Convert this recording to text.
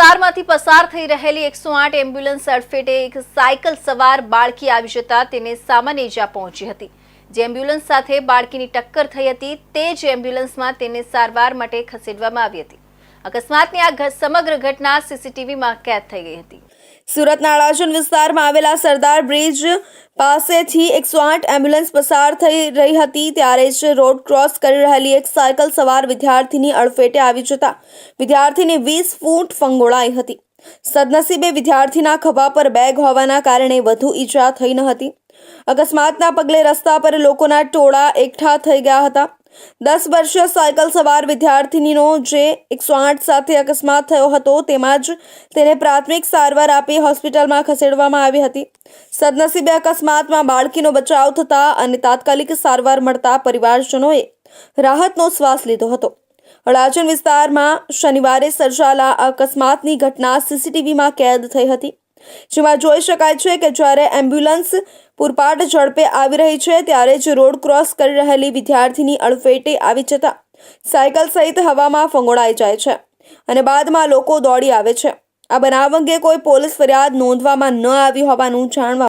વિસ્તારમાંથી પસાર થઈ રહેલી 108 એમ્બ્યુલન્સ અડફેટે એક સાયકલ સવાર બાળકી આવી જતા તેને સામાન્ય ઈજા પહોંચી હતી। જે એમ્બ્યુલન્સ સાથે બાળકીની ટક્કર થઈ હતી તે જ એમ્બ્યુલન્સમાં તેને સારવાર માટે ખસેડવામાં આવી હતી। અકસ્માતની આ સમગ્ર ઘટના સીસીટીવીમાં કેદ થઈ ગઈ હતી। સુરતના અડાજણ વિસ્તારમાં આવેલા સરદાર બ્રિજ પાસેથી 108 એમ્બ્યુલન્સ પસાર થઈ રહી હતી ત્યારે જ રોડ ક્રોસ કરી રહેલી એક સાયકલ સવાર વિદ્યાર્થીની અડફેટે આવી જતા વિદ્યાર્થીને 20 ફૂટ ફંગોળાઈ હતી। સદનસીબે વિદ્યાર્થીના ખભા પર બેગ હોવાના કારણે વધુ ઈજા થઈ ન હતી। અકસ્માતના પગલે રસ્તા પર લોકોના ટોળા એકઠા થઈ ગયા હતા। 10 વર્ષીય સાયકલ સવાર વિદ્યાર્થીનીનો જે 108 સાથે અકસ્માત થયો હતો તેમાં જ તેને પ્રાથમિક સારવાર આપી હોસ્પિટલમાં ખસેડવામાં આવી હતી। સદનસીબે અકસ્માતમાં બાળકીનો બચાવ થતા અને તાત્કાલિક સારવાર મળતા પરિવારજનોએ રાહતનો શ્વાસ લીધો હતો। અડાજણ વિસ્તારમાં શનિવારે સર્જાયેલા અકસ્માતની ઘટના સીસીટીવીમાં કેદ થઈ હતી, જેમાં જોઈ શકાય છે કે જ્યારે એમ્બ્યુલન્સ પૂરપાટ ઝડપે આવી રહી છે ત્યારે જ રોડ ક્રોસ કરી રહેલી વિદ્યાર્થીની અડફેટે આવી જતા સાયકલ સહિત હવામાં ફંગોળાઈ જાય છે અને બાદમાં લોકો દોડી આવે છે। આ બનાવ અંગે કોઈ પોલીસ ફરિયાદ નોંધવામાં ન આવી હોવાનું જાણવા